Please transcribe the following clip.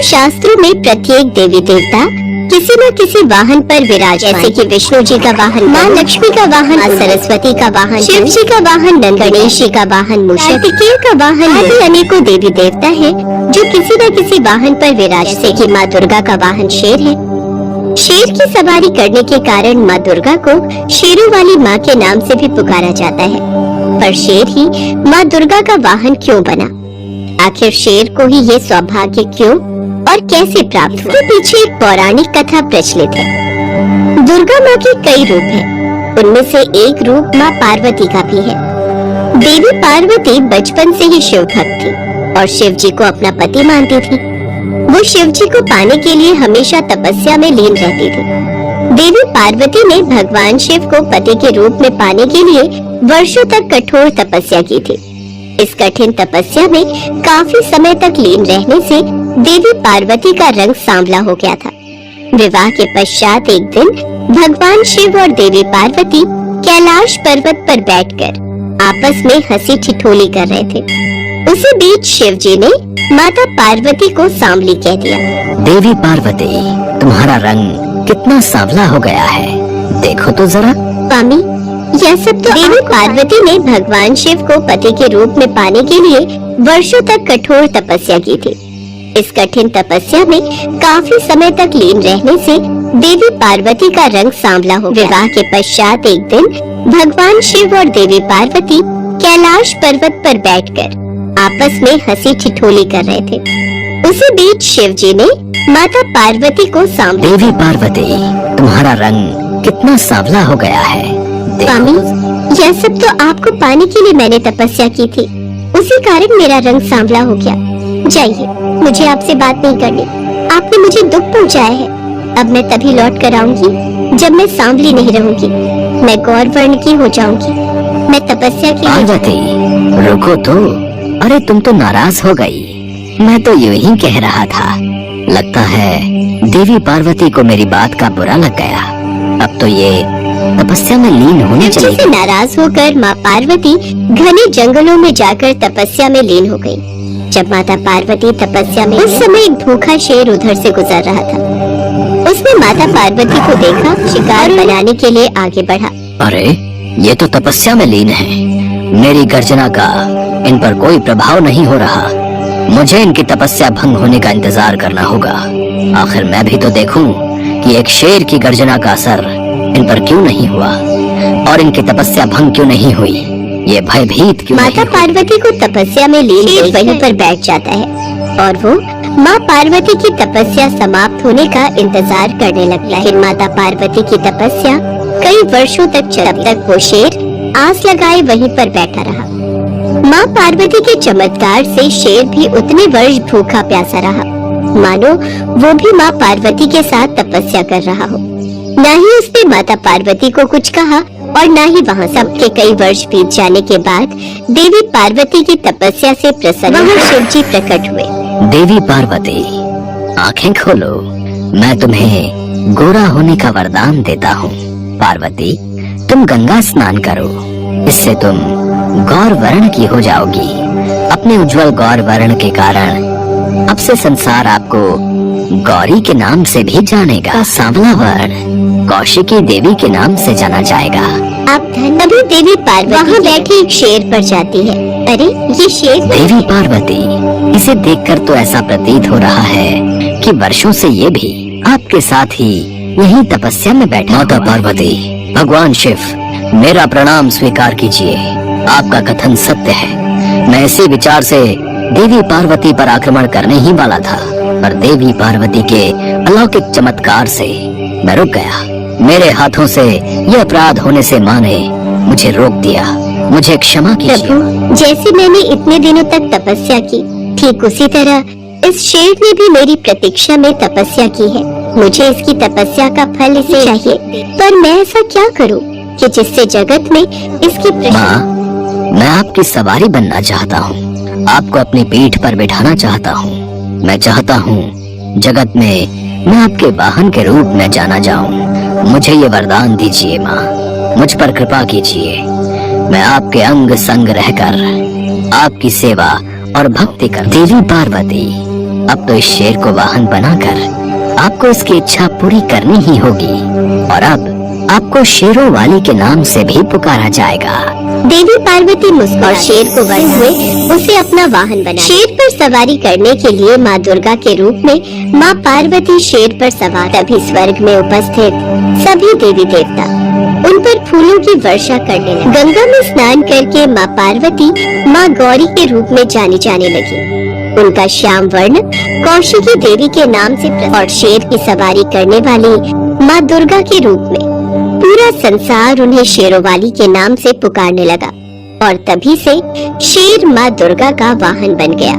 हिंदू शास्त्रों में प्रत्येक देवी देवता किसी न किसी वाहन पर विराज, जैसे कि विष्णु जी का वाहन, माँ लक्ष्मी का वाहन, माँ सरस्वती का वाहन, शिव जी का वाहन, गणेश जी का वाहन, कार्तिकेय का वाहन, ऐसे अनेकों देवी देवता हैं जो किसी न किसी वाहन पर विराज, जैसे कि माँ दुर्गा का वाहन शेर है। शेर की सवारी करने के कारण माँ दुर्गा को शेरों वाली माँ के नाम से भी पुकारा जाता है। पर शेर ही माँ दुर्गा का वाहन क्यों बना? आखिर शेर को ही ये सौभाग्य क्यों और कैसे प्राप्त हुआ? इसके पीछे एक पौराणिक कथा प्रचलित है। दुर्गा माँ के कई रूप हैं, उनमें से एक रूप माँ पार्वती का भी है। देवी पार्वती बचपन से ही शिव भक्त थी और शिव जी को अपना पति मानती थी। वो शिव जी को पाने के लिए हमेशा तपस्या में लीन रहती थी। देवी पार्वती ने भगवान शिव को पति के रूप में पाने के लिए वर्षों तक कठोर तपस्या की थी। इस कठिन तपस्या में काफी समय तक लीन रहने से देवी पार्वती का रंग सांवला हो गया था। विवाह के पश्चात एक दिन भगवान शिव और देवी पार्वती कैलाश पर्वत पर बैठकर आपस में हंसी ठिठोली कर रहे थे। उसी बीच शिव जी ने माता पार्वती को सांवली कह दिया। देवी पार्वती, तुम्हारा रंग कितना सांवला हो गया है, देखो तो जरा। स्वामी, यह सब तो देवी पार्वती ने भगवान शिव को पति के रूप में पाने के लिए वर्षों तक कठोर तपस्या की थी। इस कठिन तपस्या में काफी समय तक लीन रहने से देवी पार्वती का रंग सांवला हो गया। विवाह के पश्चात एक दिन भगवान शिव और देवी पार्वती कैलाश पर्वत पर बैठकर आपस में हंसी ठिठोली कर रहे थे। उसी बीच शिव जी ने माता पार्वती को सांवला। देवी पार्वती, तुम्हारा रंग कितना सांवला हो गया है। स्वामी, यह सब तो आपको पाने के लिए मैंने तपस्या की थी, उसी कारण मेरा रंग सांवला हो गया। जाइए, मुझे आपसे बात नहीं करनी। आपने मुझे दुख पहुंचाया है। अब मैं तभी लौट कर आऊंगी जब मैं सांवली नहीं रहूंगी। मैं गौर वर्ण की हो जाऊंगी। मैं तपस्या की। पार्वती, रुको तो। अरे तुम तो नाराज हो गई। मैं तो यूं ही कह रहा था। लगता है देवी पार्वती को मेरी बात का बुरा लग गया। अब तो ये तपस्या में लीन होने चली गई। नाराज होकर माँ पार्वती घने जंगलों में जाकर तपस्या में लीन हो गई। जब माता पार्वती तपस्या में, उस समय एक भूखा शेर उधर से गुजर रहा था। उसने माता पार्वती को देखा, शिकार बनाने के लिए आगे बढ़ा। अरे ये तो तपस्या में लीन है। मेरी गर्जना का इन पर कोई प्रभाव नहीं हो रहा। मुझे इनकी तपस्या भंग होने का इंतजार करना होगा। आखिर मैं भी तो देखूं कि एक शेर की गर्जना का असर इन पर क्यों नहीं हुआ और इनकी तपस्या भंग क्यों नहीं हुई। ये भयभीत क्यों? माता पार्वती को तपस्या में लीन वहीं पर बैठ जाता है और वो माँ पार्वती की तपस्या समाप्त होने का इंतजार करने लगता है। माता पार्वती की तपस्या कई वर्षों तक चली, तब तक वो शेर आस लगाए वहीं पर बैठा रहा। माँ पार्वती के चमत्कार से शेर भी उतने वर्ष भूखा प्यासा रहा, मानो वो भी माँ पार्वती के साथ तपस्या कर रहा हो। न ही उसने माता पार्वती को कुछ कहा और न ही वहाँ सबके कई वर्ष बीत जाने के बाद देवी पार्वती की तपस्या से प्रसन्न वहाँ शिव जी प्रकट हुए। देवी पार्वती, आंखें खोलो। मैं तुम्हें गोरा होने का वरदान देता हूँ। पार्वती, तुम गंगा स्नान करो, इससे तुम गौर वर्ण की हो जाओगी। अपने उज्जवल गौर वर्ण के कारण अब से संसार आपको गौरी के नाम से भी जानेगा। सांवला वर्ण कौशिकी देवी के नाम से जाना जाएगा। आप तभी देवी पार्वती वहाँ बैठे एक शेर पर जाती है। अरे ये शेर। देवी पार्वती, इसे देखकर तो ऐसा प्रतीत हो रहा है कि वर्षों से ये भी आपके साथ ही यही तपस्या में बैठा। माता पार्वती, भगवान शिव, मेरा प्रणाम स्वीकार कीजिए। आपका कथन सत्य है। मैं इसी विचार से देवी पार्वती पर आक्रमण करने ही वाला था, पर देवी पार्वती के अलौकिक चमत्कार से मैं रुक गया। मेरे हाथों से यह अपराध होने से माँ ने मुझे रोक दिया। मुझे क्षमा कीजिए। प्रभु, जैसे मैंने इतने दिनों तक तपस्या की, ठीक उसी तरह इस शेर ने भी मेरी प्रतीक्षा में तपस्या की है। मुझे इसकी तपस्या का फल इसे चाहिए, पर मैं ऐसा क्या करूं कि जिससे जगत में इसकी माँ, मैं आपकी सवारी बनना चाहता हूँ। आपको अपनी पीठ पर बिठाना चाहता हूँ। मैं चाहता हूँ जगत में मैं आपके वाहन के रूप में जाना जाऊँ। मुझे ये वरदान दीजिए माँ, मुझ पर कृपा कीजिए। मैं आपके अंग संग रहकर आपकी सेवा और भक्ति कर। देवी पार्वती, अब तो इस शेर को वाहन बनाकर आपको इसकी इच्छा पूरी करनी ही होगी और अब आपको शेरों वाली के नाम से भी पुकारा जाएगा। देवी पार्वती मुस्कुराई और शेर को वर्ण हुए उसे अपना वाहन बना। शेर पर सवारी करने के लिए माँ दुर्गा के रूप में माँ पार्वती शेर पर सवार। तभी स्वर्ग में उपस्थित सभी देवी देवता उन पर फूलों की वर्षा करने लगे। गंगा में स्नान करके माँ पार्वती माँ गौरी के रूप में जाने लगी। उनका श्याम वर्ण कौशिकी देवी के नाम से और शेर की सवारी करने वाली माँ दुर्गा के रूप में पूरा संसार उन्हें शेरोवाली के नाम से पुकारने लगा और तभी से शेर माँ दुर्गा का वाहन बन गया।